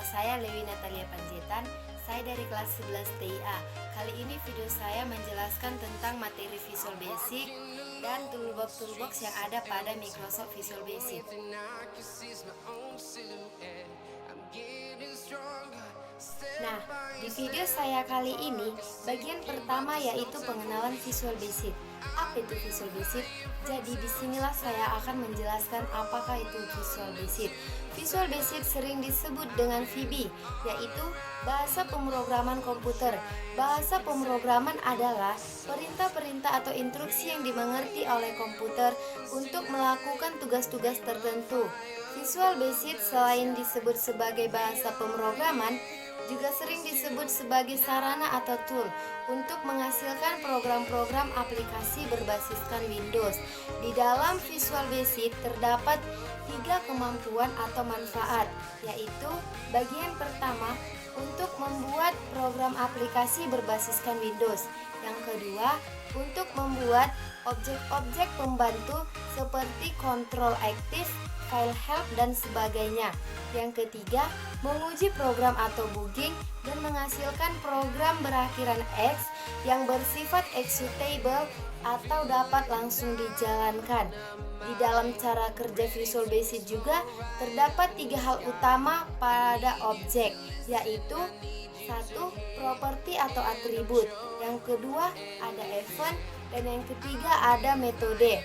Nama saya Lewi Natalia Panjaitan, saya dari kelas 11 TIA. Kali ini video saya menjelaskan tentang materi Visual Basic dan toolbox yang ada pada Microsoft Visual Basic. Nah, di video saya kali ini, bagian pertama yaitu pengenalan Visual Basic. Apa itu Visual Basic? Jadi disinilah saya akan menjelaskan apakah itu Visual Basic. Visual Basic sering disebut dengan VB, yaitu bahasa pemrograman komputer. Bahasa pemrograman adalah perintah-perintah atau instruksi yang dimengerti oleh komputer untuk melakukan tugas-tugas tertentu. Visual Basic selain disebut sebagai bahasa pemrograman, juga sering disebut sebagai sarana atau tool untuk menghasilkan program-program aplikasi berbasiskan Windows. Di dalam Visual Basic terdapat 3 kemampuan atau manfaat, yaitu bagian pertama untuk membuat program aplikasi berbasiskan Windows. Yang kedua, untuk membuat objek-objek pembantu seperti kontrol aktif, file help, dan sebagainya. Yang ketiga, menguji program atau bugging dan menghasilkan program berakhiran X yang bersifat executable atau dapat langsung dijalankan. Di dalam cara kerja Visual Basic juga terdapat 3 hal utama pada objek, yaitu 1. Properti atau atribut. Yang kedua, ada event, dan yang ketiga ada metode.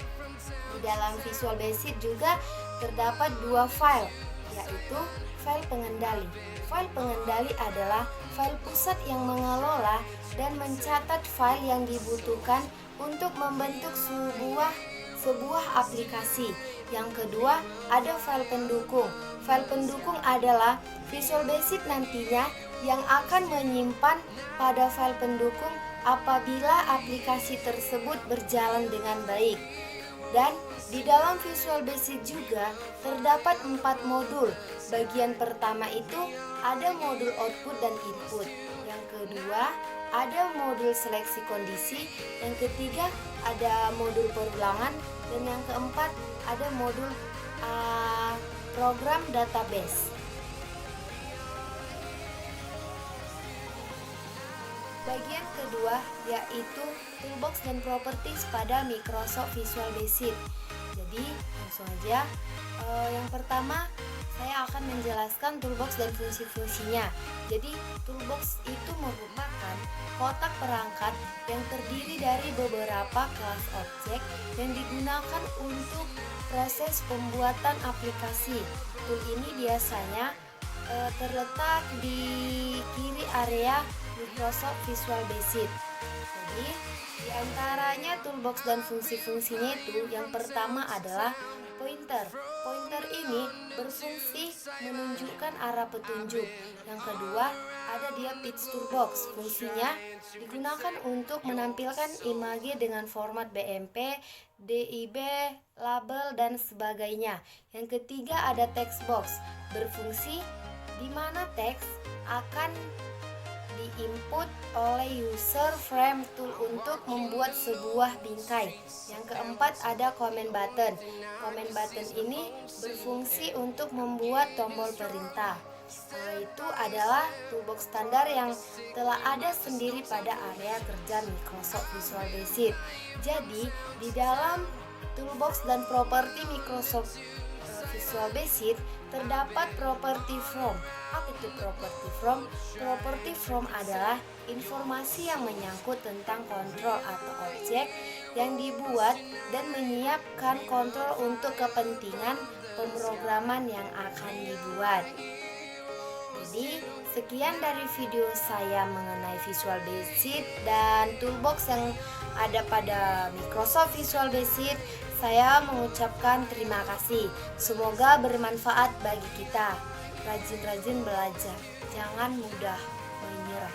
Di dalam Visual Basic juga terdapat 2 file, yaitu file pengendali. File pengendali adalah file pusat yang mengelola dan mencatat file yang dibutuhkan untuk membentuk sebuah aplikasi. Yang kedua, ada file pendukung. File pendukung adalah Visual Basic nantinya yang akan menyimpan pada file pendukung apabila aplikasi tersebut berjalan dengan baik. Dan di dalam Visual Basic juga terdapat 4 modul. Bagian pertama itu ada modul output dan input. Yang kedua ada modul seleksi kondisi. Yang ketiga ada modul perulangan. Dan yang keempat ada modul program database. Bagian kedua yaitu toolbox dan properties pada Microsoft Visual Basic. Jadi langsung aja. Yang pertama saya akan menjelaskan toolbox dan fungsi-fungsinya. Jadi toolbox itu merupakan kotak perangkat yang terdiri dari beberapa kelas objek yang digunakan untuk proses pembuatan aplikasi. Tool ini biasanya terletak di kiri area Microsoft Visual Basic. Jadi di antaranya toolbox dan fungsi-fungsinya itu yang pertama adalah pointer. Pointer ini berfungsi menunjukkan arah petunjuk. Yang kedua ada dia pitch toolbox. Fungsinya digunakan untuk menampilkan image dengan format BMP, DIB, label, dan sebagainya. Yang ketiga ada text box. Berfungsi di mana teks akan diinput oleh user frame tool untuk membuat sebuah bingkai. Yang keempat ada comment button. Comment button ini berfungsi untuk membuat tombol perintah. Itu adalah toolbox standar yang telah ada sendiri pada area kerja Microsoft Visual Basic. Jadi di dalam toolbox dan properti Microsoft Visual Basic terdapat property from. Apa itu property from? Property from adalah informasi yang menyangkut tentang kontrol atau objek yang dibuat dan menyiapkan kontrol untuk kepentingan pemrograman yang akan dibuat. Jadi sekian dari video saya mengenai Visual Basic dan toolbox yang ada pada Microsoft Visual Basic. Saya mengucapkan terima kasih. Semoga bermanfaat bagi kita. Rajin-rajin belajar, jangan mudah menyerah.